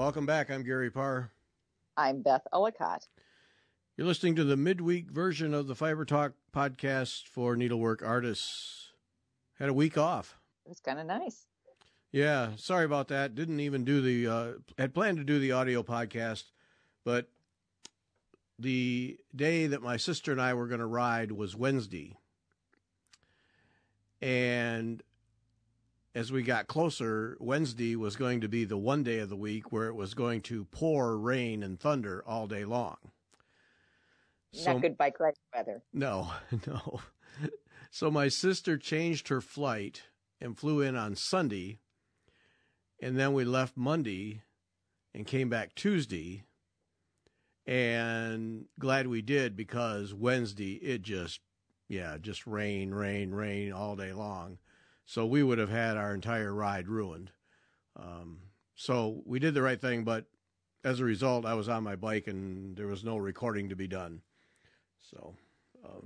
Welcome back. I'm Gary Parr. I'm Beth Ellicott. You're listening to the midweek version of the Fiber Talk podcast for needlework artists. Had a week off. It was kind of nice. Yeah, sorry about that. Didn't even do had planned to do the audio podcast, but the day that my sister and I were going to ride was Wednesday. And as we got closer, Wednesday was going to be the one day of the week where it was going to pour rain and thunder all day long. Not good bike ride weather. No. So my sister changed her flight and flew in on Sunday, and then we left Monday and came back Tuesday, and glad we did, because Wednesday it just rain all day long. So we would have had our entire ride ruined. So we did the right thing, but as a result, I was on my bike and there was no recording to be done. So,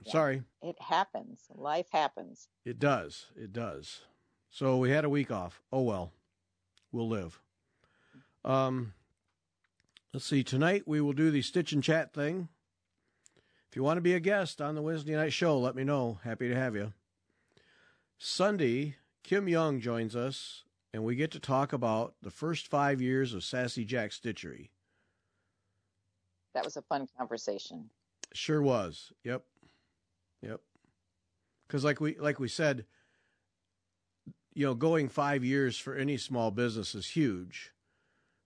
sorry. It happens. Life happens. It does. So we had a week off. Oh, well, we'll live. Let's see. Tonight we will do the Stitch and Chat thing. If you want to be a guest on the Wednesday night show, let me know. Happy to have you. Sunday, Kim Young joins us, and we get to talk about the first 5 years of Sassy Jack Stitchery. That was a fun conversation. Sure was. Yep. Because like we said, going 5 years for any small business is huge,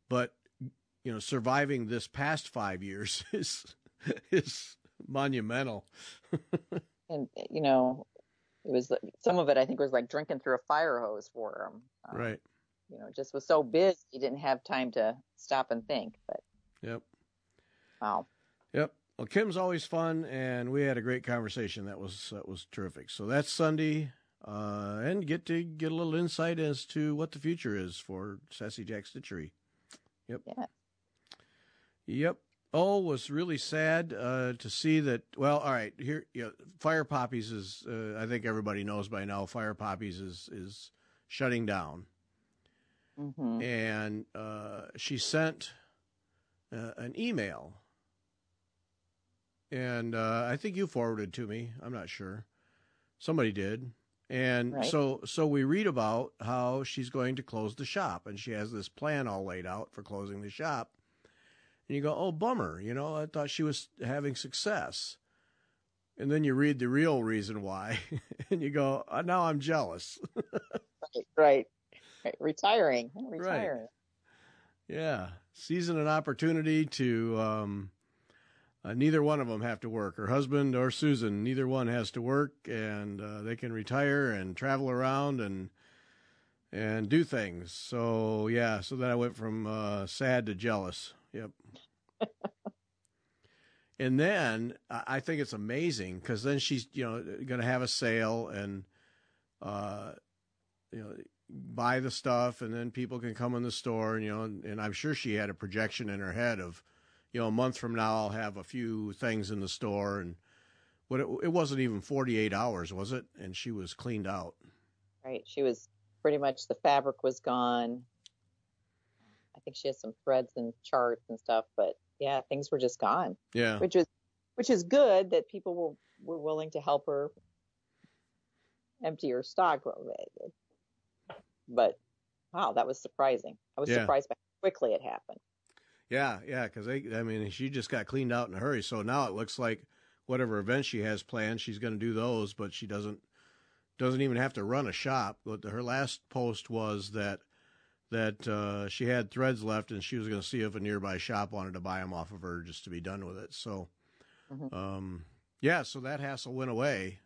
but surviving this past 5 years is monumental. And it was, some of it I think was like drinking through a fire hose for him. Right. Just was so busy he didn't have time to stop and think. But yep. Wow. Yep. Well, Kim's always fun, and we had a great conversation. That was terrific. So that's Sunday, and get a little insight as to what the future is for Sassy Jack Stitchery. Yep. Yeah. Yep. Oh, was really sad to see that. Well, all right. Here, Fire Poppies is. I think everybody knows by now. Fire Poppies is shutting down, and she sent an email, and I think you forwarded to me. I'm not sure. Somebody did, and right. So we read about how she's going to close the shop, and she has this plan all laid out for closing the shop. And you go, oh, bummer, I thought she was having success. And then you read the real reason why, and you go, now I'm jealous. Right. Retiring. Right. Yeah. Seizing an opportunity to, neither one of them have to work. Her husband or Susan, neither one has to work, and they can retire and travel around and do things. So, yeah, so then I went from sad to jealous. Yep. And then I think it's amazing, because then she's, going to have a sale and, buy the stuff, and then people can come in the store, and I'm sure she had a projection in her head of, a month from now I'll have a few things in the store, and it wasn't even 48 hours, was it? And she was cleaned out. Right. She was pretty much, the fabric was gone. I think she has some threads and charts and stuff, but yeah, things were just gone. Yeah. Which is good that people were willing to help her empty her stock. But wow, that was surprising. I was surprised by how quickly it happened. Yeah, because she just got cleaned out in a hurry. So now it looks like whatever events she has planned, she's going to do those, but she doesn't even have to run a shop. But her last post was that she had threads left, and she was going to see if a nearby shop wanted to buy them off of her just to be done with it. So, so that hassle went away,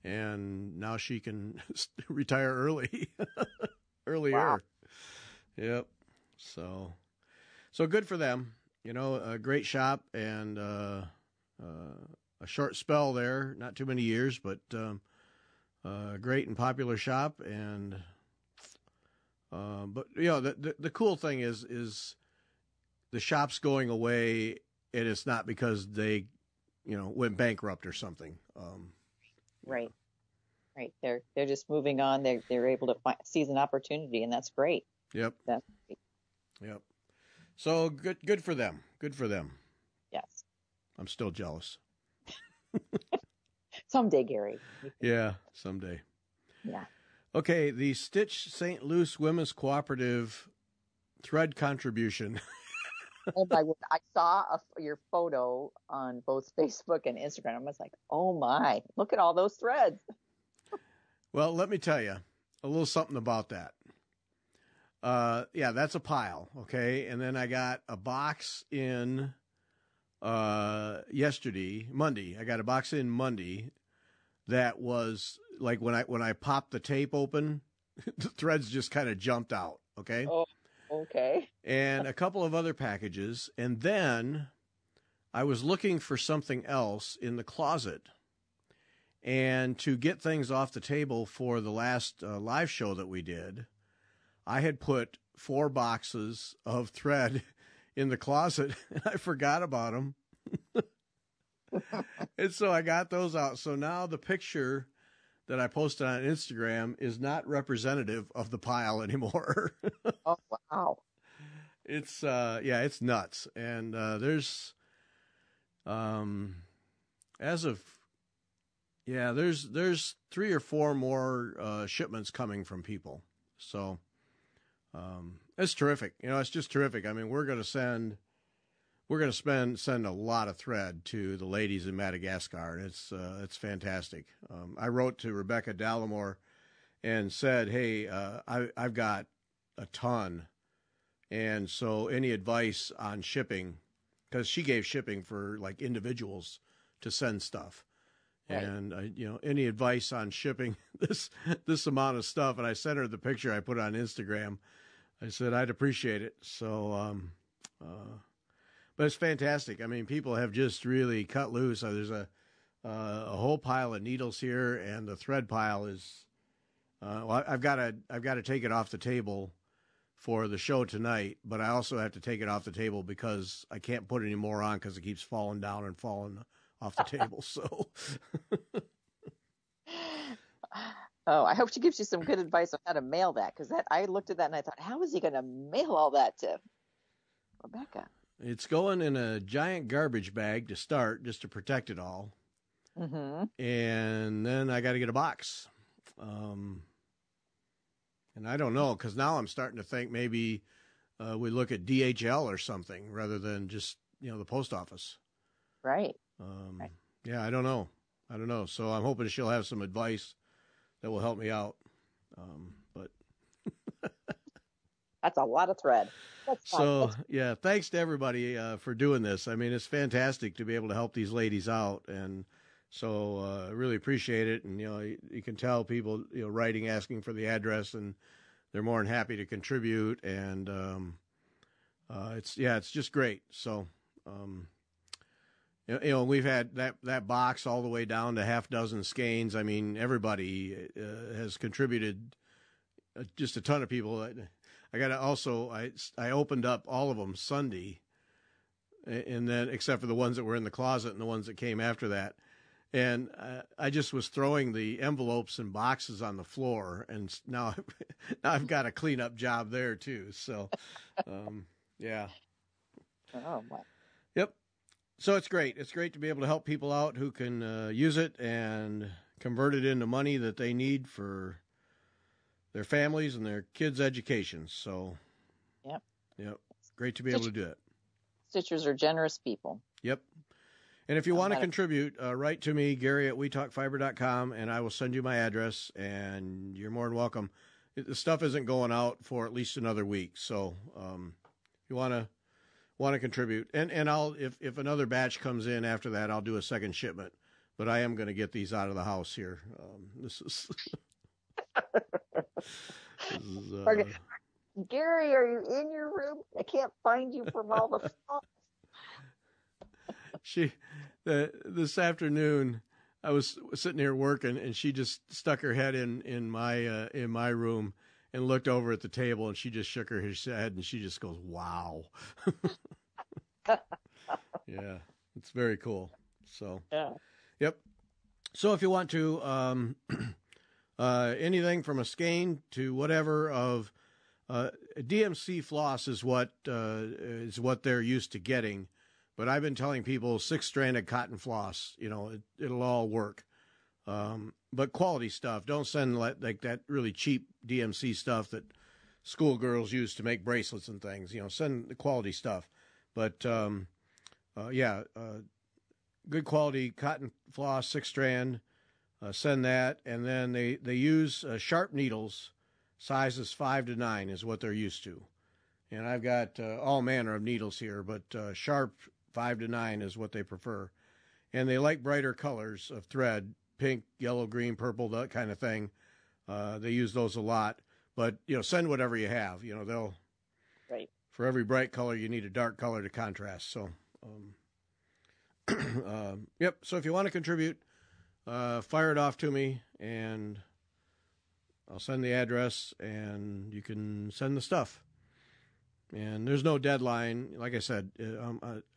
and now she can retire early, earlier. Wow. Yep. So good for them. A great shop, and a short spell there, not too many years, but great and popular shop, and. But the cool thing is the shop's going away, and it's not because they, went bankrupt or something. Right. They're just moving on. They're able to seize an opportunity, and that's great. Yep. That's great. Yep. So good for them. Good for them. Yes. I'm still jealous. Someday, Gary. Yeah, someday. Yeah. Okay, the Stitch St. Luce Women's Cooperative thread contribution. Oh my word! I saw your photo on both Facebook and Instagram. I was like, "Oh my! Look at all those threads." Well, let me tell you a little something about that. Yeah, that's a pile. Okay, and then I got a box in Monday. I got a box in Monday that was like when I popped the tape open, the threads just kind of jumped out. Okay. Oh, okay. And a couple of other packages. And then I was looking for something else in the closet. And to get things off the table for the last live show that we did, I had put 4 boxes of thread in the closet and I forgot about them. And so I got those out. So now the picture that I posted on Instagram is not representative of the pile anymore. Oh, wow. It's it's nuts. And there's there's 3 or 4 more shipments coming from people. So it's terrific. It's just terrific. I mean, we're going to send a lot of thread to the ladies in Madagascar, and it's fantastic. I wrote to Rebecca Dallimore and said, "Hey, I've got a ton, and so any advice on shipping, because she gave shipping for like individuals to send stuff, right. And any advice on shipping this amount of stuff." And I sent her the picture I put on Instagram. I said I'd appreciate it. So, but it's fantastic. I mean, people have just really cut loose. There's a whole pile of needles here, and the thread pile is. I've got to take it off the table for the show tonight, but I also have to take it off the table because I can't put any more on because it keeps falling down and falling off the table. So. Oh, I hope she gives you some good advice on how to mail that, because I looked at that and I thought, how is he going to mail all that to Rebecca? It's going in a giant garbage bag to start, just to protect it all. Mm-hmm. And then I got to get a box. And I don't know, because now I'm starting to think maybe we look at DHL or something rather than just, the post office. Right. Right. Yeah, I don't know. So I'm hoping she'll have some advice that will help me out. But that's a lot of thread. So, yeah, thanks to everybody for doing this. I mean, it's fantastic to be able to help these ladies out. And so I really appreciate it. And, you can tell people, writing, asking for the address, and they're more than happy to contribute. And it's just great. So, we've had that box all the way down to half dozen skeins. I mean, everybody has contributed, just a ton of people. I got to also, I opened up all of them Sunday, and then except for the ones that were in the closet and the ones that came after that. And I just was throwing the envelopes and boxes on the floor, and now I've got a cleanup job there too. So, yeah. Oh, my. Yep. So it's great. It's great to be able to help people out who can use it and convert it into money that they need for their families and their kids' education. So, yep. Great to be able to do it. Stitchers are generous people. Yep. And if you want to contribute, write to me, Gary@WeTalkFiber.com, and I will send you my address, and you're more than welcome. The stuff isn't going out for at least another week. So, if you want to contribute, and I'll, if another batch comes in after that, I'll do a second shipment, but I am going to get these out of the house here. This is Gary, are you in your room? I can't find you from all the stuff. This afternoone, I was sitting here working, and she just stuck her head in my room and looked over at the table, and she just shook her head, and she just goes, "Wow." Yeah, it's very cool. So, yeah. Yep. So if you want to, anything from a skein to whatever of DMC floss is what they're used to getting, but I've been telling people 6-stranded cotton floss. It'll all work. But quality stuff. Don't send like that really cheap DMC stuff that schoolgirls use to make bracelets and things. Send the quality stuff. But good quality cotton floss, 6-strand. Send that, and then they use sharp needles. Sizes 5 to 9 is what they're used to. And I've got all manner of needles here, but sharp 5 to 9 is what they prefer. And they like brighter colors of thread, pink, yellow, green, purple, that kind of thing. They use those a lot. But, send whatever you have. They'll... Right. For every bright color, you need a dark color to contrast. So, yep. So if you want to contribute, fire it off to me, and I'll send the address, and you can send the stuff. And there's no deadline. Like I said,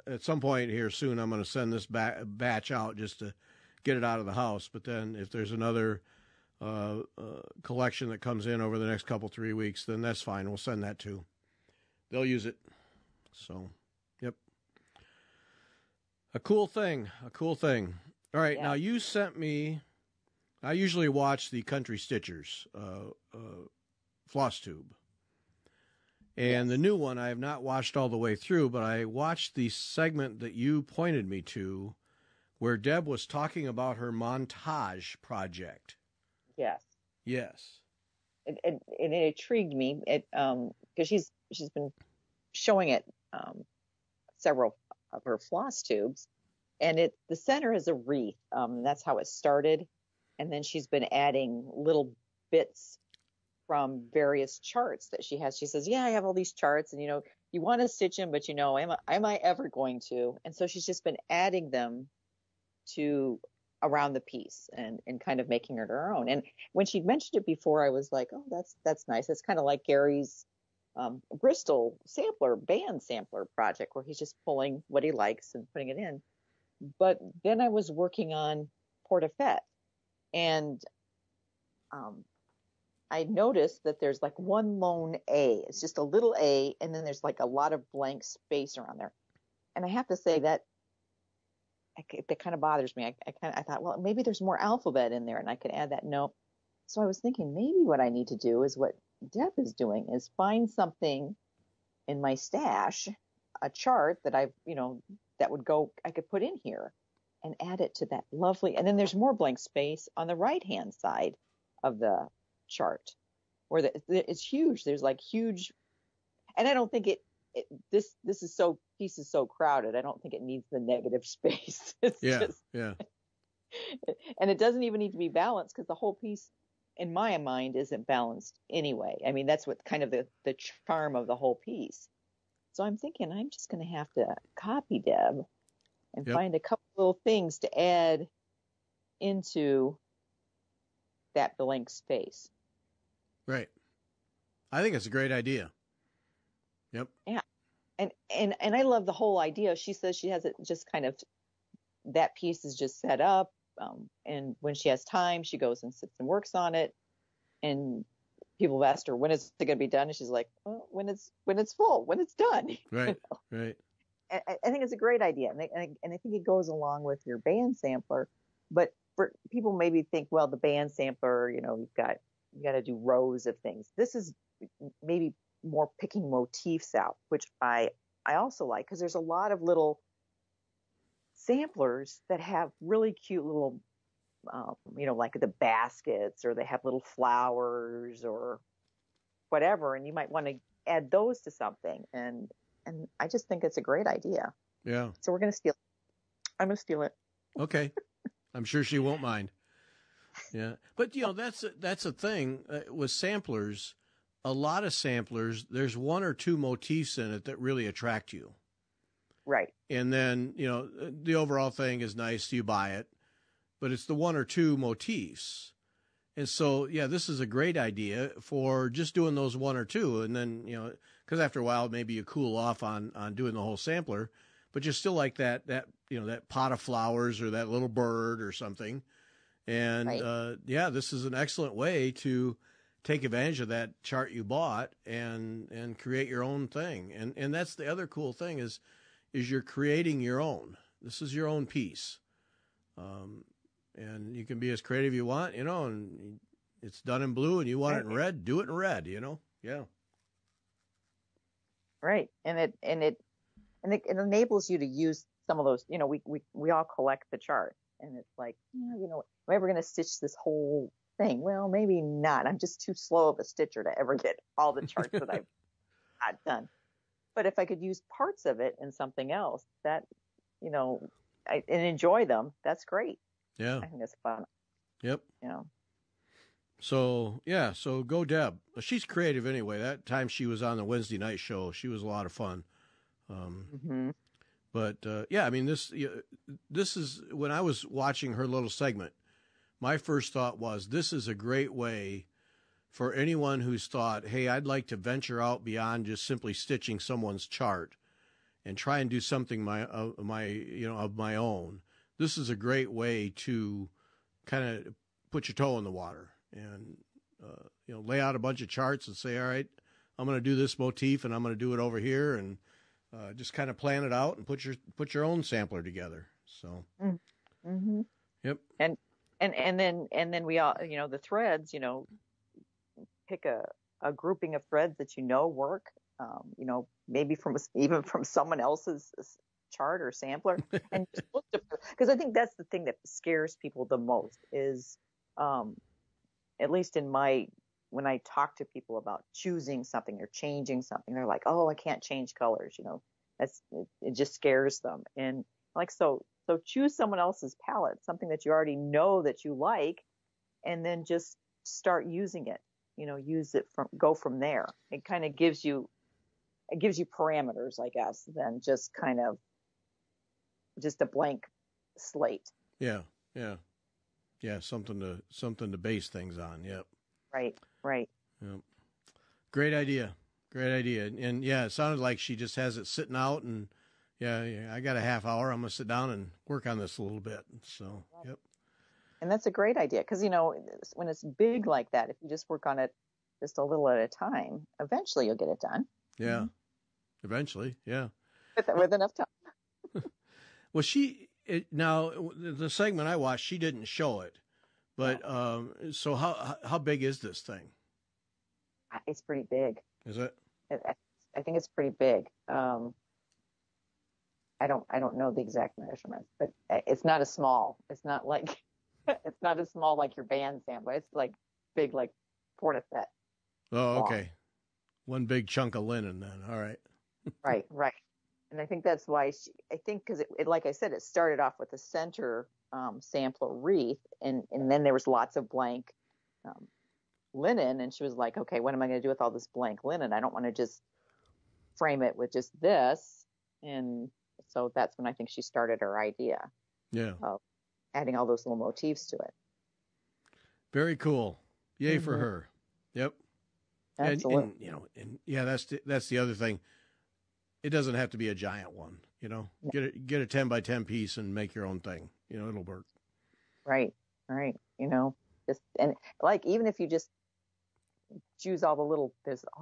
at some point here soon, I'm going to send this batch out just to get it out of the house. But then if there's another collection that comes in over the next 3 weeks, then that's fine. We'll send that too. They'll use it. So, yep. A cool thing. All right, yeah. Now you sent me... I usually watch the Country Stitchers floss tube. And the new one I have not watched all the way through, but I watched the segment that you pointed me to where Deb was talking about her montage project. Yes. Yes. It intrigued me because she's been showing it several of her floss tubes, and the center is a wreath. That's how it started. And then she's been adding little bits from various charts that she has. She says, yeah, I have all these charts, and, you want to stitch them, but, am I ever going to? And so she's just been adding them to around the piece and kind of making it her own. And when she mentioned it before, I was like, oh, that's nice. It's kind of like Gary's Bristol band sampler project, where he's just pulling what he likes and putting it in. But then I was working on Portefeuille. And I noticed that there's like one lone A. It's just a little A, and then there's like a lot of blank space around there. And I have to say that kind of bothers me. I thought, well, maybe there's more alphabet in there, and I could add that. No. So I was thinking maybe what I need to do is what Deb is doing, is find something in my stash, a chart that I could put in here and add it to that lovely. And then there's more blank space on the right-hand side of the chart where it's huge. There's like huge, and I don't think this piece is so crowded. I don't think it needs the negative space. Yeah. And it doesn't even need to be balanced, because the whole piece, in my mind, isn't balanced anyway. I mean, that's what kind of the charm of the whole piece. So I'm thinking I'm just going to have to copy Deb and find a couple little things to add into that blank space. Right. I think it's a great idea. Yep. Yeah. And I love the whole idea. She says she has it just kind of, that piece is just set up. And when she has time, she goes and sits and works on it. And people have asked her, when is it going to be done? And she's like, well, when it's full, when it's done. Right. Right. I think it's a great idea, and I think it goes along with your band sampler. But for people maybe think, well, the band sampler, you got to do rows of things. This is maybe more picking motifs out, which I also like, because there's a lot of little samplers that have really cute little, like the baskets, or they have little flowers or whatever, and you might want to add those to something. And I just think it's a great idea. Yeah. So we're going to steal it. I'm going to steal it. Okay. I'm sure she won't mind. Yeah. But, that's a thing with samplers. A lot of samplers, there's one or two motifs in it that really attract you. Right. And then, the overall thing is nice. You buy it. But it's the one or two motifs. And so, this is a great idea for just doing those one or two. And then, because after a while, maybe you cool off on doing the whole sampler, but you still like that pot of flowers or that little bird or something. And, right. This is an excellent way to take advantage of that chart you bought and create your own thing. And that's the other cool thing is you're creating your own. This is your own piece. And you can be as creative you want, and it's done in blue and you want it in red, do it in red, Yeah. Right. And it enables you to use some of those, we all collect the chart, and it's like, am I ever going to stitch this whole thing? Well, maybe not. I'm just too slow of a stitcher to ever get all the charts that I've got done. But if I could use parts of it in something else that, and enjoy them, that's great. Yeah. I think that's fun. Yep. So go Deb. She's creative anyway. That time she was on the Wednesday night show, she was a lot of fun. But this is when I was watching her little segment, my first thought was, this is a great way for anyone who's thought, hey, I'd like to venture out beyond just simply stitching someone's chart and try and do something of my own. This is a great way to kind of put your toe in the water and lay out a bunch of charts and say, all right, I'm going to do this motif and I'm going to do it over here, and just kind of plan it out and put your own sampler together. So, Yep. And then we all, the threads, pick a grouping of threads that work, maybe even from someone else's chart or sampler, and just look because I think that's the thing that scares people the most is, at least when I talk to people about choosing something or changing something, they're like, oh, I can't change colors, it just scares them. And like, so choose someone else's palette, something that you already know that you like, and then just start using it, use it go from there. It kind of gives you parameters, I guess, than just kind of just a blank slate. Yeah. Something to base things on. Yep. Right. Yep. Great idea. And yeah, it sounded like she just has it sitting out, and I got a half hour. I'm going to sit down and work on this a little bit. So, Yep. And that's a great idea because, when it's big like that, if you just work on it just a little at a time, eventually you'll get it done. Yeah. Eventually. Yeah. With enough time. Well, now the segment I watched, she didn't show it, but so how big is this thing? It's pretty big. Is it? I think it's pretty big. I don't know the exact measurements, but it's not as small. It's not as small like your band sampler. It's like big, like Portishead. Oh, okay. One big chunk of linen then. All right. Right. And I think that's why because it, like I said, it started off with a center sampler wreath, and then there was lots of blank linen, and she was like, okay, what am I going to do with all this blank linen? I don't want to just frame it with just this. And so that's when I think she started her idea of adding all those little motifs to it. Very cool. Yay for her. Yep. Absolutely. And that's the other thing. It doesn't have to be a giant one, Get a 10 by 10 piece and make your own thing. It'll work. Right. Just, and like, even if you just choose there's all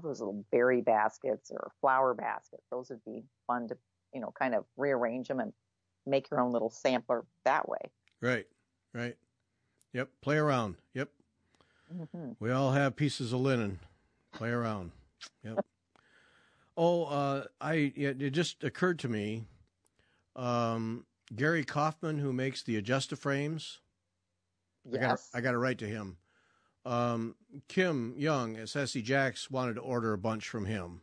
those little berry baskets or flower baskets, those would be fun to, kind of rearrange them and make your own little sampler that way. Right. Yep. Play around. Yep. Mm-hmm. We all have pieces of linen. Play around. Yep. It just occurred to me, Gary Kaufman, who makes the Adjust-A-Frames. Yes. I got to write to him. Kim Young at Sassy Jacks wanted to order a bunch from him,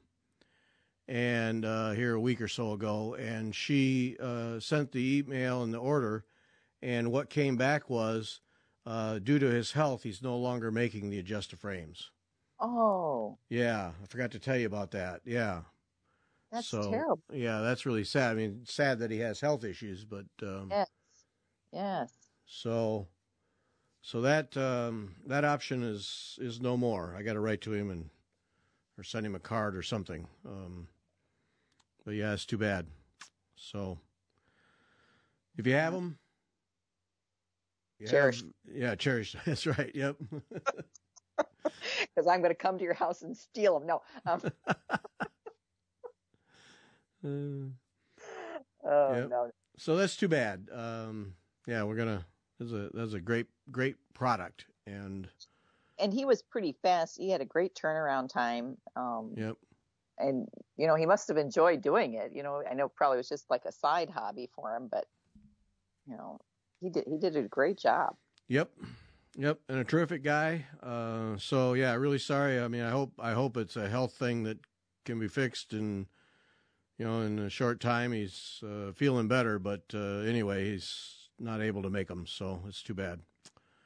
and here a week or so ago, and she sent the email and the order, and what came back was, due to his health, he's no longer making the Adjust-A-Frames. Oh. Yeah, I forgot to tell you about that. Yeah. That's terrible. Yeah, that's really sad. I mean, sad that he has health issues, but Yes. So that option is no more. I got to write to him or send him a card or something. But yeah, it's too bad. So if you have them, cherish. Cherish. That's right. Yep. because I'm going to come to your house and steal them. No. Oh, yep. no. So that's too bad. Yeah, that's a great product. And he was pretty fast. He had a great turnaround time. Yep. And, he must have enjoyed doing it. I know probably it was just like a side hobby for him, but, he did a great job. Yep. Yep. And a terrific guy. So yeah, really sorry. I mean, I hope it's a health thing that can be fixed, and, in a short time he's feeling better, but anyway, he's not able to make them. So it's too bad.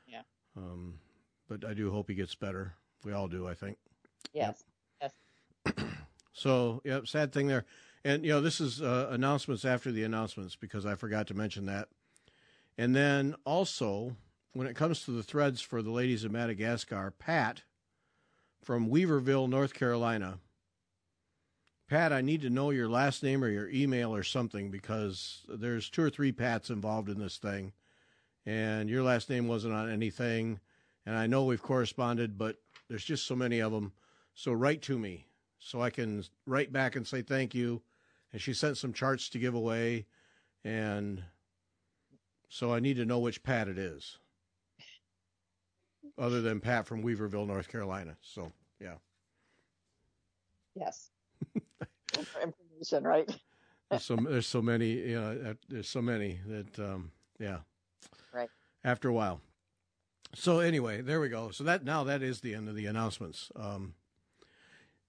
Yeah. But I do hope he gets better. We all do, I think. Yes. Yep. Yes. So, yep, sad thing there. And, this is announcements after the announcements, because I forgot to mention that. And then also, when it comes to the threads for the ladies of Madagascar, Pat from Weaverville, North Carolina. Pat, I need to know your last name or your email or something, because there's 2 or 3 Pats involved in this thing, and your last name wasn't on anything. And I know we've corresponded, but there's just so many of them. So write to me so I can write back and say thank you. And she sent some charts to give away, and so I need to know which Pat it is, other than Pat from Weaverville, North Carolina. So, yeah. Yes. Information, right? There's so many, there's so many that, yeah. Right. After a while. So anyway, there we go. So that is the end of the announcements.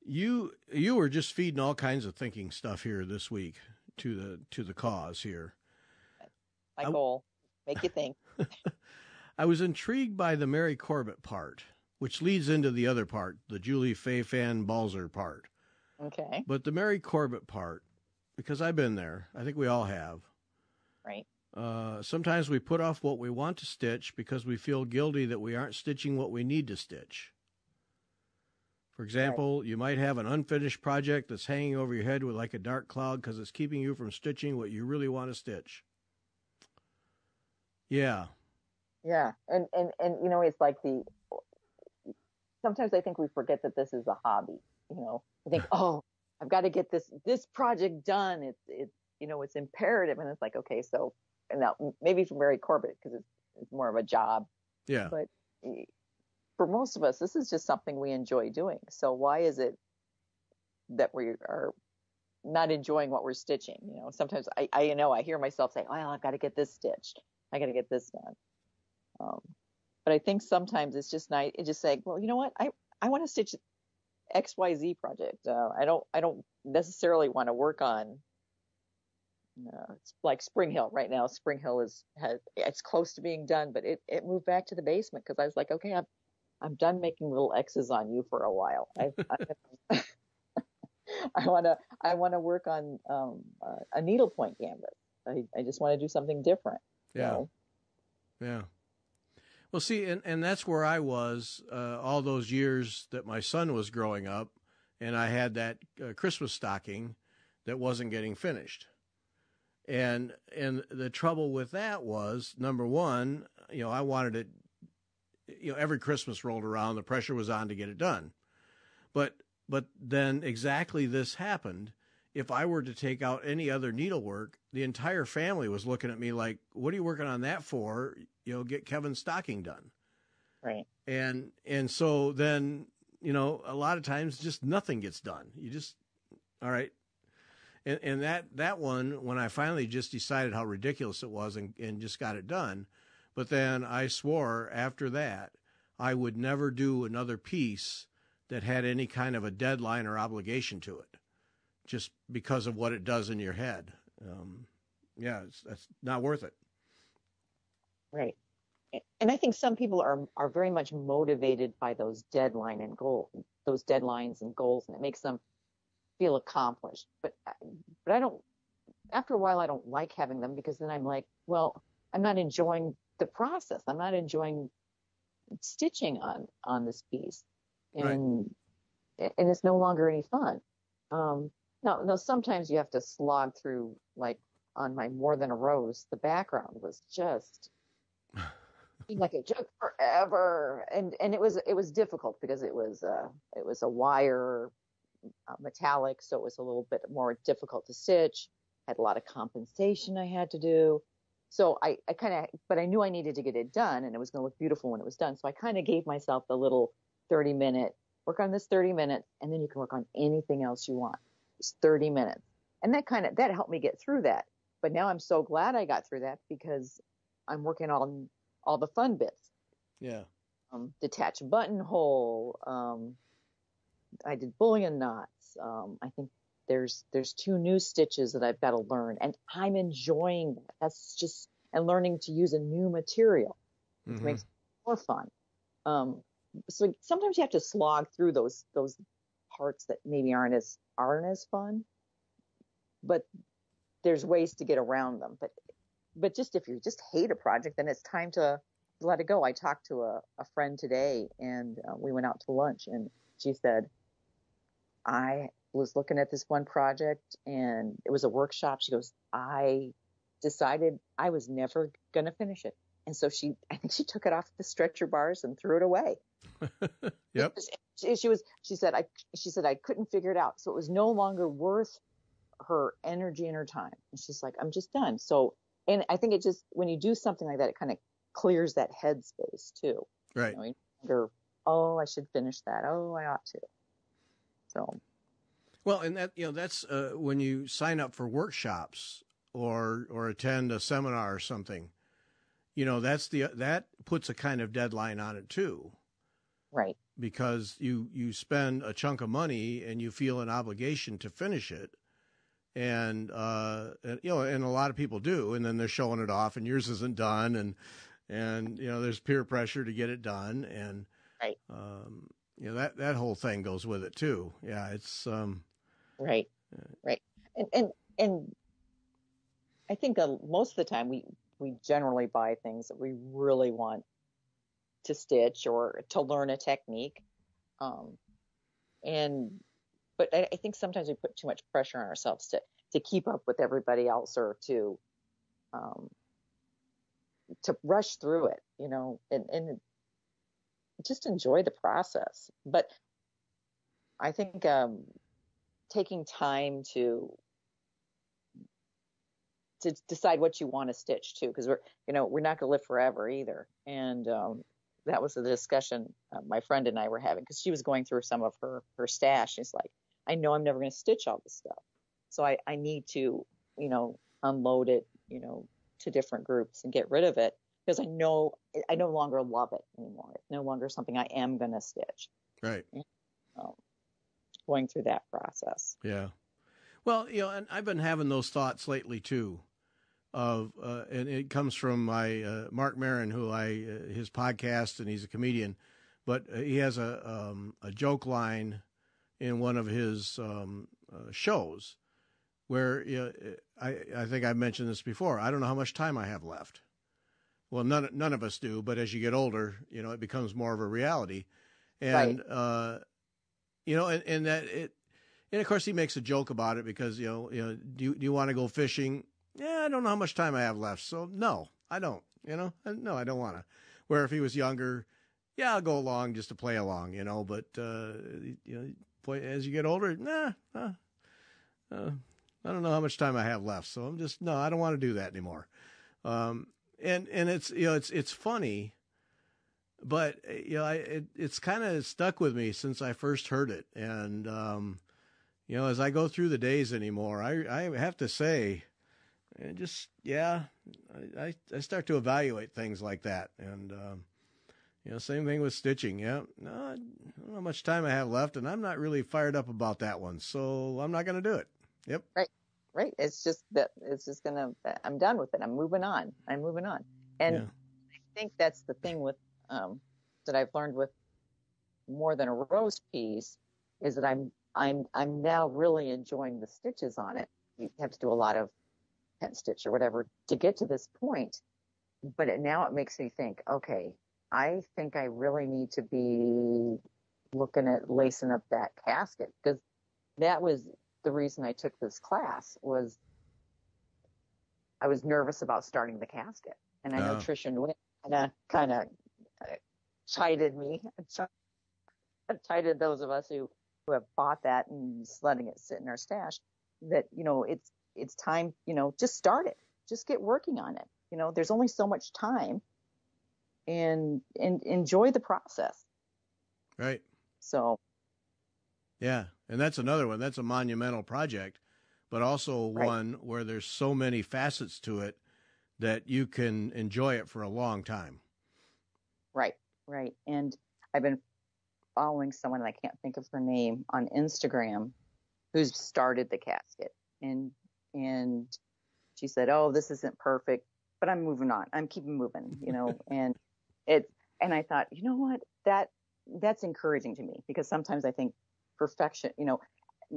You were just feeding all kinds of thinking stuff here this week to the cause here. My goal, make you think. I was intrigued by the Mary Corbett part, which leads into the other part, the Julie Fay Fan Balzer part. Okay. But the Mary Corbett part, because I've been there, I think we all have. Right. Sometimes we put off what we want to stitch because we feel guilty that we aren't stitching what we need to stitch. For example, right. You might have an unfinished project that's hanging over your head with like a dark cloud because it's keeping you from stitching what you really want to stitch. Yeah. Yeah. And it's like sometimes I think we forget that this is a hobby. I think, I've got to get this project done. It's imperative. And it's like, okay, so, and now maybe for Mary Corbett, because it's more of a job. Yeah. But for most of us, this is just something we enjoy doing. So why is it that we are not enjoying what we're stitching? Sometimes I hear myself saying, well, I've got to get this stitched. I got to get this done. But I think sometimes it's just nice. It's just saying, well, you know what? I want to stitch XYZ project. I don't necessarily want to work on. It's like Spring Hill right now. Spring Hill it's close to being done, but it moved back to the basement because I was like, okay, I'm done making little X's on you for a while. I want to work on a needlepoint canvas. I just want to do something different. Yeah. Yeah. Well, see, and that's where I was all those years that my son was growing up, and I had that Christmas stocking that wasn't getting finished. And the trouble with that was, number one, I wanted it, every Christmas rolled around, the pressure was on to get it done. But then exactly this happened. If I were to take out any other needlework, the entire family was looking at me like, what are you working on that for? Get Kevin's stocking done. Right. And so then, a lot of times just nothing gets done. You just, all right. And that one, when I finally just decided how ridiculous it was and just got it done, but then I swore after that I would never do another piece that had any kind of a deadline or obligation to it, just because of what it does in your head. That's not worth it. Right. And I think some people are very much motivated by those deadlines and goals, and it makes them feel accomplished. But I don't, after a while, I don't like having them, because then I'm like, well, I'm not enjoying the process. I'm not enjoying stitching on this piece. And it's no longer any fun. No, sometimes you have to slog through, like on my More Than a Rose, the background was just seemed like it took forever, and it was difficult because it was a wire metallic, so it was a little bit more difficult to stitch. Had a lot of compensation I had to do. So I kind of, but I knew I needed to get it done and it was going to look beautiful when it was done. So I kind of gave myself the little 30-minute, work on this 30 minutes, and then you can work on anything else you want. It's 30 minutes. And that helped me get through that. But now I'm so glad I got through that because I'm working on all the fun bits. Yeah. Detach buttonhole. I did bullion knots. I think there's 2 new stitches that I've got to learn, and I'm enjoying that. That's just, and learning to use a new material, which makes it more fun. So sometimes you have to slog through those parts that maybe aren't as fun, but there's ways to get around them. But just if you just hate a project, then it's time to let it go. I talked to a friend today, and we went out to lunch, and she said, I was looking at this one project and it was a workshop. She goes, I decided I was never going to finish it. And so I think she took it off the stretcher bars and threw it away. Yep. She said I couldn't figure it out. So it was no longer worth her energy and her time. And she's like, I'm just done. So, and I think it just, when you do something like that, it kind of clears that headspace too. Right. Oh, I should finish that. Oh, I ought to. So, well, and that's when you sign up for workshops or attend a seminar or something, that puts a kind of deadline on it too. Right. Because you spend a chunk of money and you feel an obligation to finish it. And and a lot of people do, and then they're showing it off and yours isn't done. And there's peer pressure to get it done. And, right. That whole thing goes with it too. Yeah, it's right. And I think most of the time we generally buy things that we really want to stitch or to learn a technique, but I think sometimes we put too much pressure on ourselves to keep up with everybody else or to rush through it, and just enjoy the process. But I think taking time to decide what you want to stitch too, because we're not going to live forever either. And that was the discussion my friend and I were having, because she was going through some of her stash. She's like, I know I'm never going to stitch all this stuff, so I need to unload it to different groups and get rid of it, because I know I no longer love it anymore. It's no longer something I am going to stitch. Right. Going through that process. Yeah. Well, and I've been having those thoughts lately too, and it comes from my Mark Maron, who his podcast, and he's a comedian, but he has a joke line in one of his shows where I think I've mentioned this before. I don't know how much time I have left. Well, none of us do, but as you get older, it becomes more of a reality, and right. And that it. And of course, he makes a joke about it because do you want to go fishing? Yeah, I don't know how much time I have left, so no, I don't. No, I don't want to. Where if he was younger, yeah, I'll go along just to play along, But as you get older, I don't know how much time I have left, so I don't want to do that anymore. And it's funny, but it's kind of stuck with me since I first heard it, and as I go through the days anymore, I have to say, I start to evaluate things like that. And, same thing with stitching. Yeah, no, I don't know how much time I have left, and I'm not really fired up about that one, so I'm not going to do it. Yep. Right. It's just I'm done with it. I'm moving on. And I think that's the thing with, that I've learned with more than a rose piece, is that I'm now really enjoying the stitches on it. You have to do a lot of pen stitch or whatever to get to this point. But now it makes me think, okay, I think I really need to be looking at lacing up that casket, because that was the reason I took this class. Was I was nervous about starting the casket. And I know Tricia knew it. kind of chided me, chided those of us who have bought that and just letting it sit in our stash. That it's time. Just start it. Just get working on it. There's only so much time, and enjoy the process. Right. So. Yeah, and that's another one. That's a monumental project, but also one where there's so many facets to it that you can enjoy it for a long time. Right. And I've been following someone, and I can't think of her name, on Instagram, who's started the casket. And she said, "Oh, this isn't perfect, but I'm moving on. I'm keeping moving," and and I thought, you know what? That's encouraging to me, because sometimes I think perfection,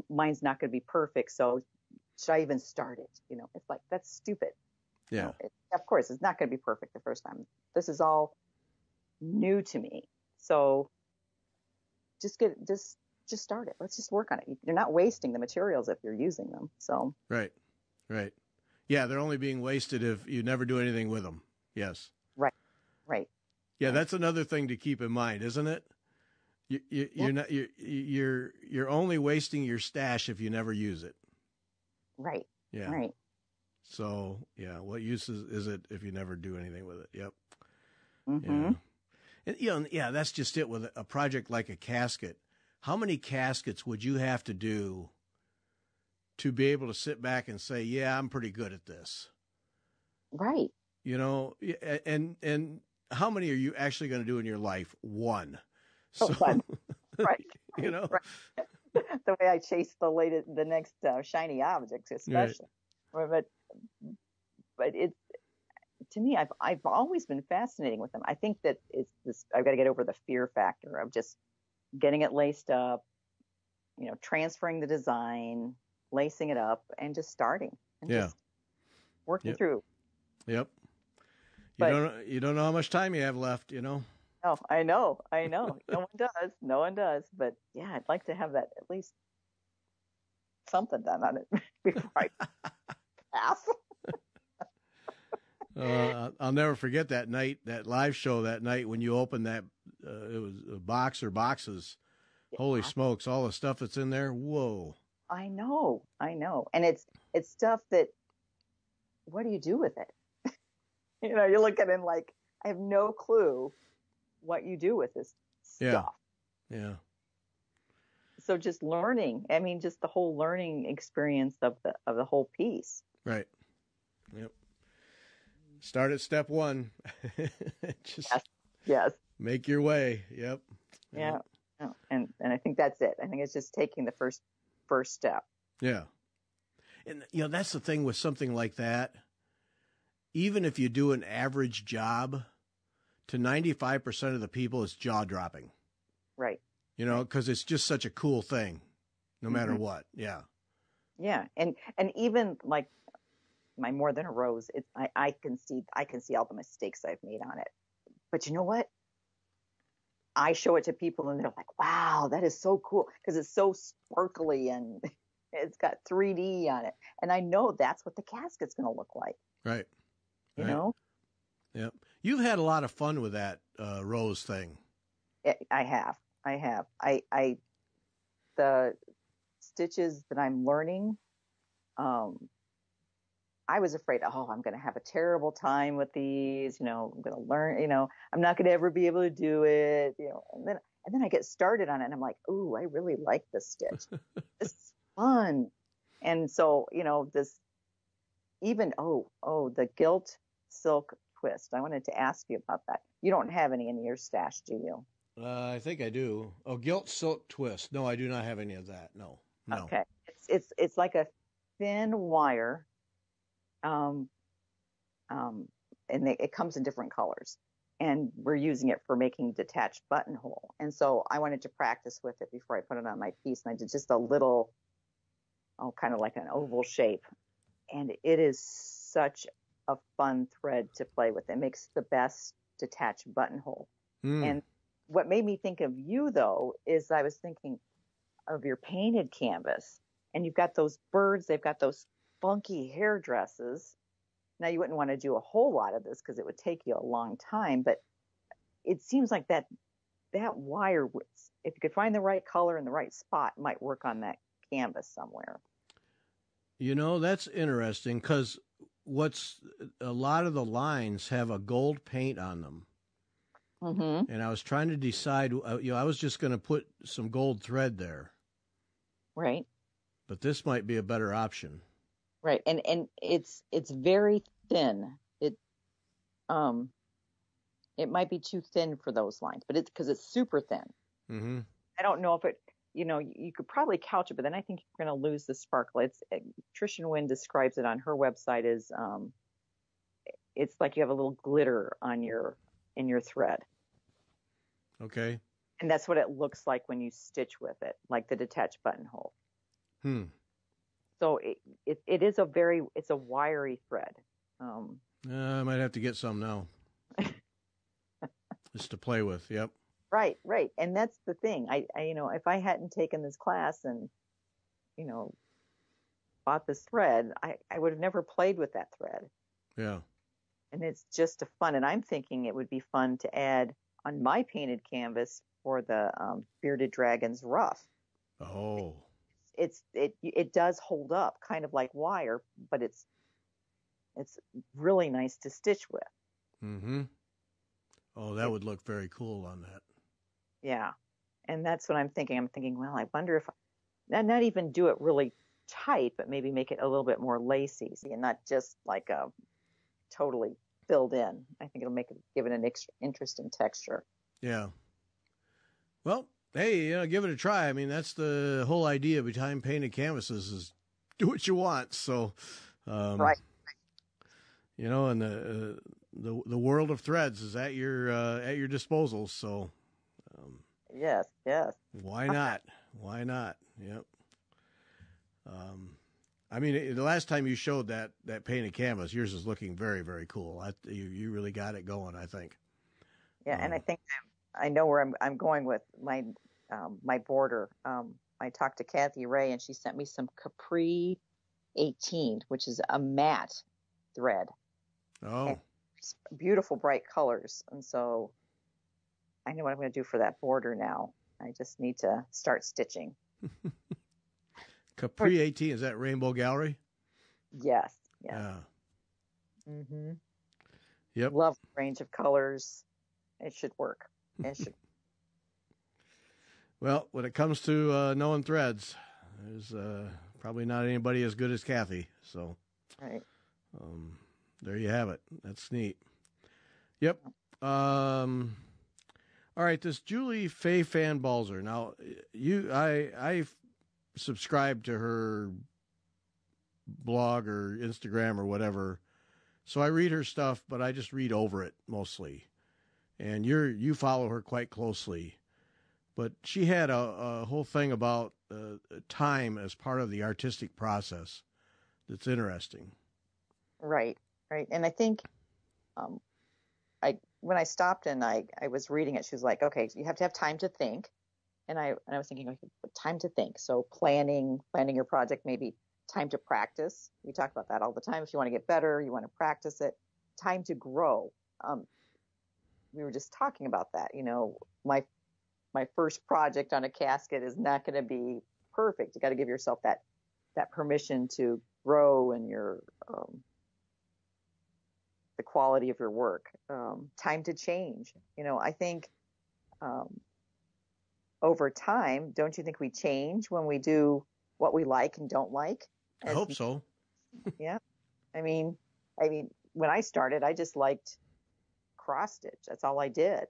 mine's not going to be perfect. So should I even start it? It's like, that's stupid. Yeah. Of course, it's not going to be perfect the first time. This is all new to me. So just start it. Let's just work on it. You're not wasting the materials if you're using them. So. Right. Yeah. They're only being wasted if you never do anything with them. Yes. Right. Yeah. That's another thing to keep in mind, isn't it? You're only wasting your stash if you never use it. Right. Yeah. Right. So yeah, what use is it if you never do anything with it? Yep. Mm-hmm. Yeah. And that's just it with a project like a casket. How many caskets would you have to do to be able to sit back and say, "Yeah, I'm pretty good at this"? Right. And how many are you actually going to do in your life? One. So, right. Right. The way I chase the next shiny objects, especially. Right. But it's, to me, I've always been fascinating with them. I think that it's this. I've got to get over the fear factor of just getting it laced up, transferring the design, lacing it up, and just starting and just working through. Yep. You don't know how much time you have left. Oh, I know. No one does. But yeah, I'd like to have that, at least something done on it before I pass. I'll never forget that night, that live show that night when you opened that. It was a box or boxes. Yeah. Holy smokes! All the stuff that's in there. Whoa. I know. And it's stuff that. What do you do with it? You look at it and like, I have no clue what you do with this stuff. Yeah. So just learning. I mean, just the whole learning experience of the whole piece. Right. Yep. Start at step one. Just yes. Make your way. Yep. Yeah. And I think that's it. I think it's just taking the first step. Yeah. And that's the thing with something like that. Even if you do an average job, to 95% of the people, it's jaw-dropping. Right. Because it's just such a cool thing, no matter what. Yeah. Yeah, and even like my More Than a Rose, I can see all the mistakes I've made on it. But you know what? I show it to people and they're like, "Wow, that is so cool," because it's so sparkly and it's got 3D on it, and I know that's what the casket's going to look like. Right. You know? Yep. You've had a lot of fun with that rose thing. I have. The stitches that I'm learning, I was afraid, I'm going to have a terrible time with these, I'm going to learn, I'm not going to ever be able to do it, and then I get started on it and I'm like, ooh, I really like this stitch. This is fun. And so, this even, the gilt silk twist. I wanted to ask you about that. You don't have any in your stash, do you? I think I do. Oh, gilt silk twist. No, I do not have any of that. No. Okay. It's like a thin wire. And it comes in different colors, and we're using it for making detached buttonhole. And so I wanted to practice with it before I put it on my piece, and I did just a little, kind of like an oval shape, and it is such a fun thread to play with. It makes the best detached buttonhole. And what made me think of you, though, is I was thinking of your painted canvas, and you've got those birds, they've got those funky hair dresses, Now you wouldn't want to do a whole lot of this because it would take you a long time, but it seems like that wire, if you could find the right color and the right spot, might work on that canvas somewhere. That's interesting because a lot of the lines have a gold paint on them. Mm-hmm. And I was trying to decide, I was just going to put some gold thread there. Right. But this might be a better option. Right. And it's very thin. It might be too thin for those lines, but it's because it's super thin. Mm-hmm. I don't know if it, you could probably couch it, but then I think you're going to lose the sparkle. Trish Wynn describes it on her website as, it's like you have a little glitter in your thread. Okay. And that's what it looks like when you stitch with it, like the detached buttonhole. So it is it's a wiry thread. I might have to get some now. Just to play with. Yep. Right. And that's the thing. I if I hadn't taken this class and, bought this thread, I would have never played with that thread. Yeah. And it's just a fun. And I'm thinking it would be fun to add on my painted canvas for the Bearded Dragon's ruff. Oh. It does hold up, kind of like wire, but it's really nice to stitch with. Mm-hmm. Oh, that would look very cool on that. Yeah. And that's what I'm thinking. I'm thinking, well, I wonder if not even do it really tight, but maybe make it a little bit more lacy and not just like a totally filled in. I think it'll give it an interesting texture. Yeah. Well, hey, give it a try. I mean, that's the whole idea behind painted canvases is do what you want. So, right. And the world of threads is at your disposal. So, yes. Why not? Yep. I mean, the last time you showed that painted canvas, yours is looking very, very cool. You really got it going, I think. Yeah, and I think I know where I'm going with my border. I talked to Kathy Ray, and she sent me some Capri 18, which is a matte thread. Oh. And beautiful, bright colors. And so I know what I'm going to do for that border now. I just need to start stitching. Capri 18, is that Rainbow Gallery? Yes. Yeah. Mm-hmm. Yep. Love the range of colors. It should work. Well, when it comes to knowing threads, there's probably not anybody as good as Kathy. So, right. There you have it. That's neat. Yep. All right. This Julie Faye Fan Balzer. Now, I subscribe to her blog or Instagram or whatever, so I read her stuff, but I just read over it mostly. And you follow her quite closely. But she had a whole thing about time as part of the artistic process that's interesting. Right. And I think when I stopped and I was reading it, she was like, okay, you have to have time to think. And I was thinking, okay, time to think. So planning your project, maybe time to practice. We talk about that all the time. If you want to get better, you want to practice it. Time to grow. We were just talking about that. My first project on a casket is not going to be perfect. You got to give yourself that permission to grow in your the quality of your work. Time to change. I think over time, don't you think we change when we do what we like and don't like? I hope so. Yeah. I mean, when I started, I just liked cross stitch. That's all I did.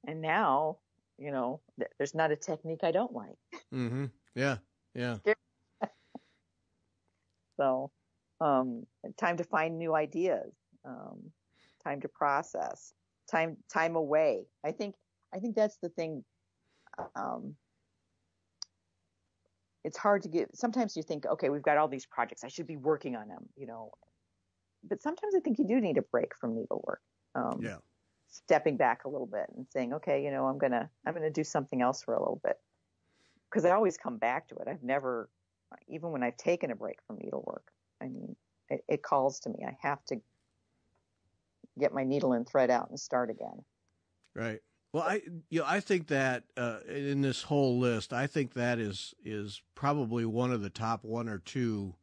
And now, there's not a technique I don't like. Mm-hmm. Yeah. So, time to find new ideas, time to process, time away. I think that's the thing. It's hard to give. Sometimes you think, okay, we've got all these projects. I should be working on them, But sometimes I think you do need a break from needlework. Yeah. Stepping back a little bit and saying, okay, I'm gonna do something else for a little bit, because I always come back to it. I've never, even when I've taken a break from needlework, it calls to me. I have to get my needle and thread out and start again. Right. Well, I think that in this whole list, I think that is probably one of the top one or two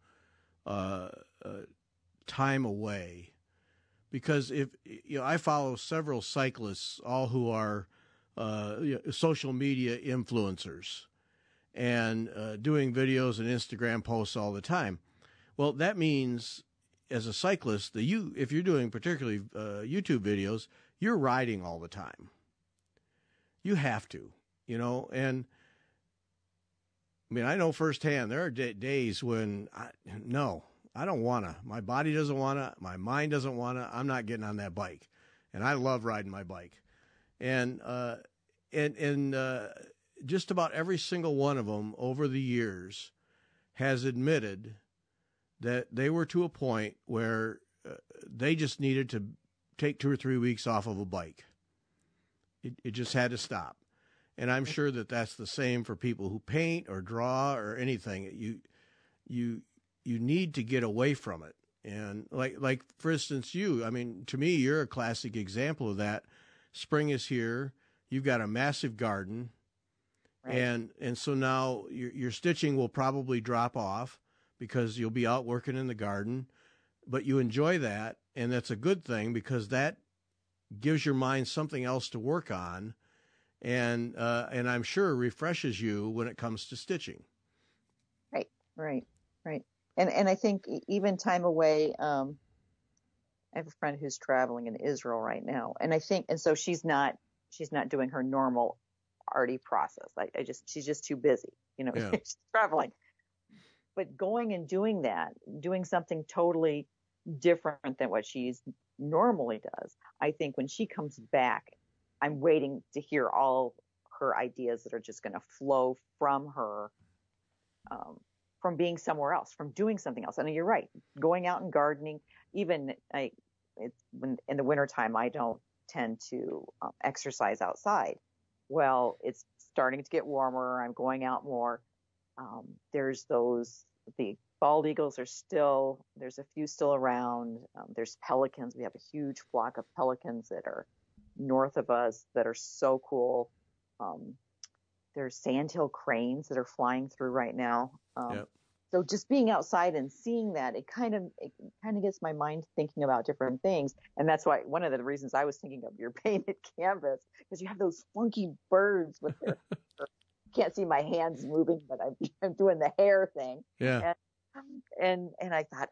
time away, because if I follow several cyclists, all who are social media influencers and doing videos and Instagram posts all the time. Well, that means as a cyclist, if you're doing particularly YouTube videos, you're riding all the time. You have to, and I mean, I know firsthand, there are days when I don't want to. My body doesn't want to. My mind doesn't want to. I'm not getting on that bike. And I love riding my bike. And just about every single one of them over the years has admitted that they were to a point where they just needed to take 2 or 3 weeks off of a bike. It just had to stop. And I'm sure that that's the same for people who paint or draw or anything. You need to get away from it. And like for instance, to me, you're a classic example of that. Spring is here. You've got a massive garden. Right. And so now your stitching will probably drop off because you'll be out working in the garden, but you enjoy that. And that's a good thing because that gives your mind something else to work on. And I'm sure refreshes you when it comes to stitching. Right. And I think even time away, I have a friend who's traveling in Israel right now, and so she's not doing her normal arty process. She's just too busy, Yeah. She's traveling. But going and doing something totally different than what she's normally does. I think when she comes back, I'm waiting to hear all her ideas that are just going to flow from her, from being somewhere else, from doing something else. And you're right, going out and gardening. Even when in the wintertime, I don't tend to exercise outside. Well, it's starting to get warmer. I'm going out more. There's the bald eagles there's a few still around. There's pelicans. We have a huge flock of pelicans that are north of us that are so cool. There's sandhill cranes that are flying through right now. Yep. So just being outside and seeing that, it kind of gets my mind thinking about different things. And that's why one of the reasons I was thinking of your painted canvas, because you have those funky birds with their can't see my hands moving, but I'm doing the hair thing. Yeah. And I thought,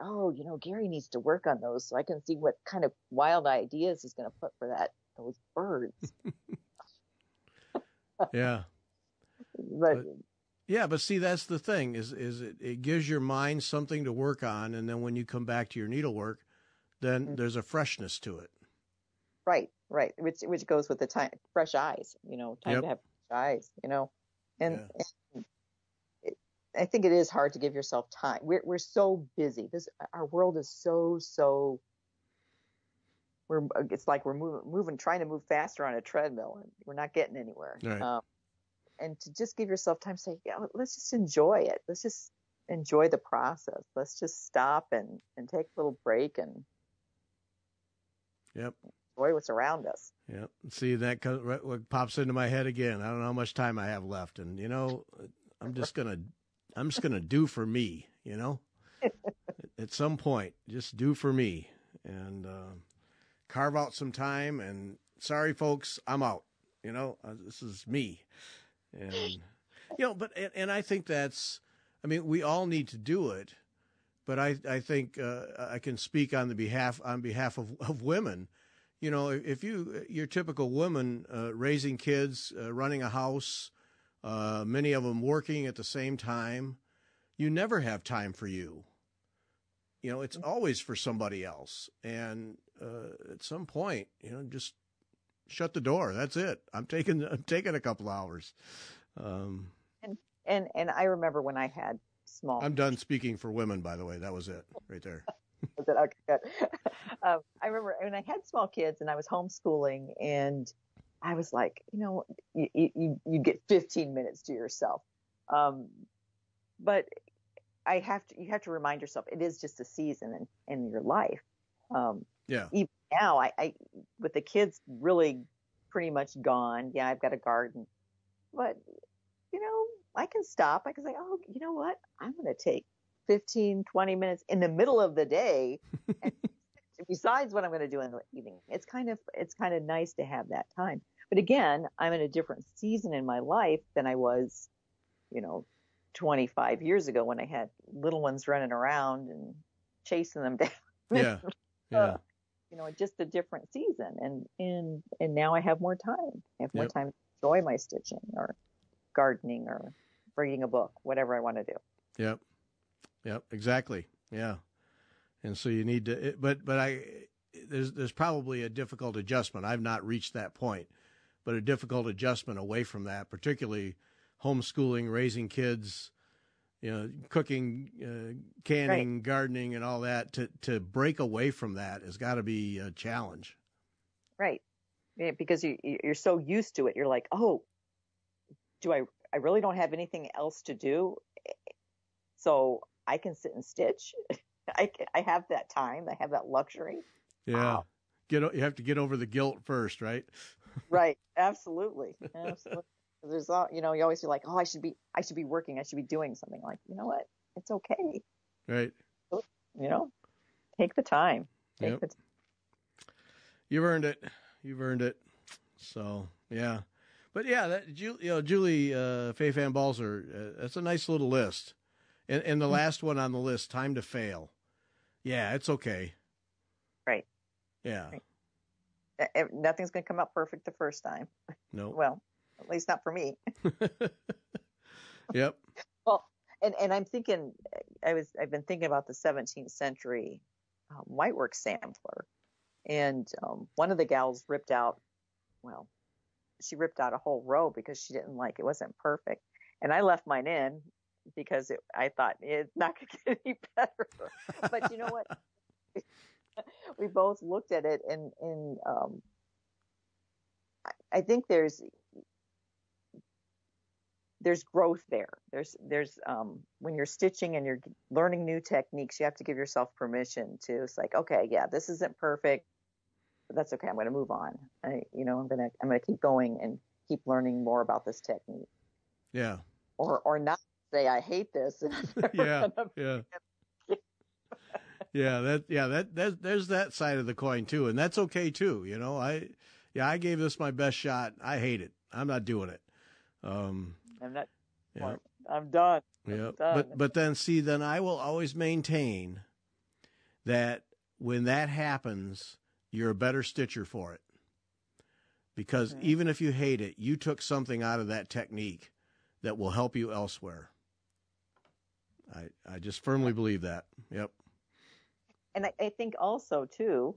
Gary needs to work on those so I can see what kind of wild ideas he's going to put for those birds. Yeah. But see, that's the thing is it gives your mind something to work on. And then when you come back to your needlework, then there's a freshness to it. Right. Which goes with the time, fresh eyes, time to have fresh eyes, and I think it is hard to give yourself time. We're so busy. Our world is so. It's like we're moving, trying to move faster on a treadmill, and we're not getting anywhere. Right. And to just give yourself time to say, let's just enjoy it. Let's just enjoy the process. Let's just stop and take a little break and enjoy what's around us. Yep. See, what pops into my head again. I don't know how much time I have left, and I'm just gonna do for me. At some point, just do for me, and carve out some time. And sorry, folks, I'm out. This is me. And but I think we all need to do it, but I think I can speak on behalf of women. If your typical woman raising kids, running a house, many of them working at the same time, you never have time for you. It's always for somebody else, and at some point, just shut the door. That's it. I'm taking a couple hours. And I remember when I had small. I'm done speaking for women, by the way. That was it right there. Was it? Okay, good. I remember when I had small kids and I was homeschooling, and I was like, you get 15 minutes to yourself. But you have to remind yourself it is just a season in your life. Yeah. Even now, I with the kids really pretty much gone. Yeah, I've got a garden, but I can stop. I can say, oh, you know what? I'm going to take 15, 20 minutes in the middle of the day, and besides what I'm going to do in the evening. It's kind of nice to have that time. But again, I'm in a different season in my life than I was, 25 years ago when I had little ones running around and chasing them down. Yeah. Yeah. Just a different season. And now I have more time. I have more time to enjoy my stitching or gardening or reading a book, whatever I want to do. Yep. Yep. Exactly. Yeah. And so you need to, there's probably a difficult adjustment. I've not reached that point, but a difficult adjustment away from that, particularly homeschooling, raising kids, cooking, canning, right. Gardening, and all that. To break away from that has got to be a challenge. Right. Yeah, because you're so used to it. You're like, oh, I really don't have anything else to do, so I can sit and stitch. I have that time. I have that luxury. Yeah. Wow. You have to get over the guilt first, right? Right. Absolutely. Absolutely. There's you always feel like, oh, I should be working. I should be doing something. Like, you know what? It's okay. Right. Take the time. You've earned it. So, yeah. But yeah, Julie, Faye Fan Balzer, that's a nice little list. And the last one on the list, time to fail. Yeah, it's okay. Right. Yeah. Right. Nothing's going to come out perfect the first time. No. Well, at least not for me. Yep. Well, and I'm thinking, I've been thinking about the 17th century whitework sampler, and one of the gals ripped out a whole row because she didn't like it wasn't perfect, and I left mine in because I thought it's not going to get any better. But you know what? We both looked at it, and I think there's growth there. There's when you're stitching and you're learning new techniques, you have to give yourself permission to. It's like, okay, yeah, this isn't perfect, but that's okay. I'm going to move on. I'm going to keep going and keep learning more about this technique. Yeah. Or not say I hate this. Yeah. Yeah. There's that side of the coin too, and that's okay too. I gave this my best shot. I hate it. I'm not doing it. I'm not. Yeah. I'm done. Yeah. Done. But then I will always maintain that when that happens, you're a better stitcher for it. Because even if you hate it, you took something out of that technique that will help you elsewhere. I just firmly believe that. Yep. And I think also too,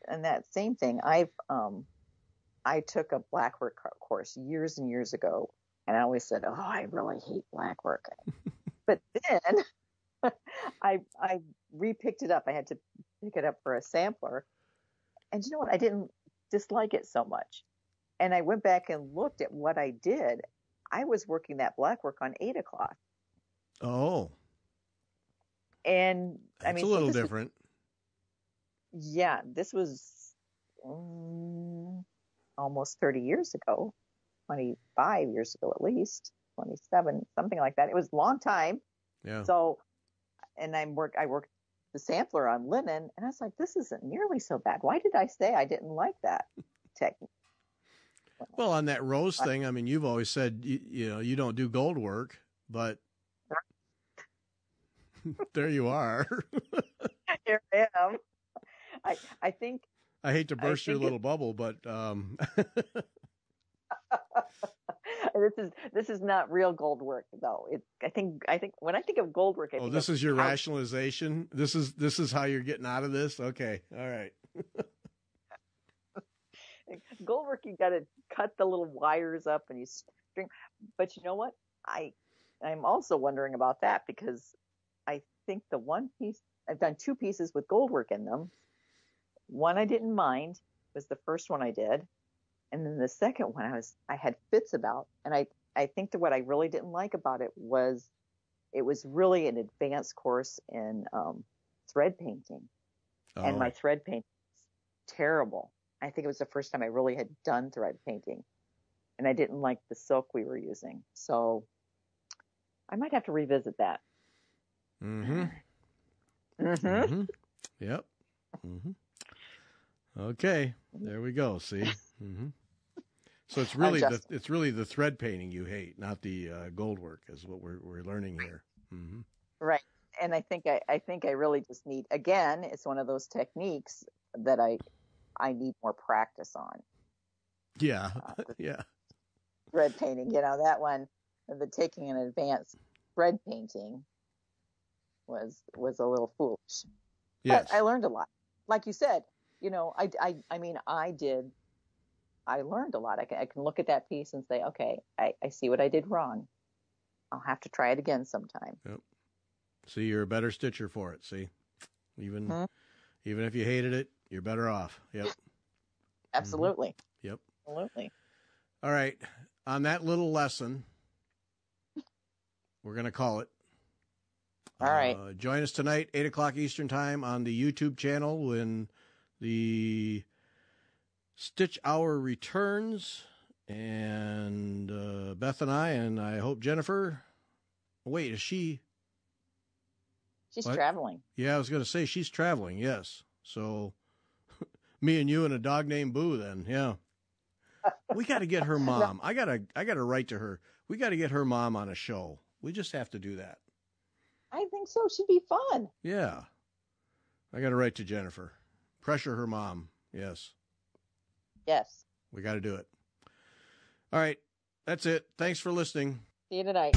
and that same thing, I took a blackwork course years and years ago, and I always said, oh, I really hate blackwork. But then I re-picked it up. I had to pick it up for a sampler. And you know what? I didn't dislike it so much. And I went back and looked at what I did. I was working that blackwork on 8 o'clock. Oh. And that's a little different. This was almost 30 years ago, 25 years ago at least, 27, something like that. It was a long time. Yeah. So, and I worked the sampler on linen, and I was like, this isn't nearly so bad. Why did I say I didn't like that technique? Well, on that rose thing, I mean, you've always said you don't do gold work, but there you are. Here I am. I think I hate to burst your little bubble, but this is not real gold work though. I think when I think of gold work, this is your rationalization. This is how you're getting out of this. Okay, all right. Gold work, you got to cut the little wires up and you string. But you know what? I'm also wondering about that because I think the one piece I've done 2 pieces with gold work in them. One I didn't mind was the first one I did, and then the second one I had fits about, and I think that what I really didn't like about it was it was really an advanced course in thread painting. And my thread painting was terrible. I think it was the first time I really had done thread painting. And I didn't like the silk we were using. So I might have to revisit that. Mm-hmm. Mm-hmm. Mm-hmm. Yep. Mm-hmm. Okay. There we go. See? Mm-hmm. So it's really the thread painting you hate, not the gold work, is what we're learning here. Mm-hmm. Right. And I think I really just need, again, it's one of those techniques that I need more practice on. Yeah. Yeah. Thread painting, that one, the taking an advanced thread painting was a little foolish. Yes. But I learned a lot. Like you said, I learned a lot. I can look at that piece and say, okay, I see what I did wrong. I'll have to try it again sometime. Yep. See, you're a better stitcher for it. See, even if you hated it, you're better off. Yep. Absolutely. Mm-hmm. Yep. Absolutely. All right. On that little lesson, we're going to call it. All right. Join us tonight, 8 o'clock Eastern Time on the YouTube channel when the Stitch Hour returns. And Beth and I hope Jennifer. Wait, is she? She's traveling. Yeah, I was going to say she's traveling, yes. So me and you and a dog named Boo then, yeah. We got to get her mom. I got to write to her. We got to get her mom on a show. We just have to do that. I think so. Should be fun. Yeah. I got to write to Jennifer. Pressure her mom. Yes. Yes. We got to do it. All right. That's it. Thanks for listening. See you tonight.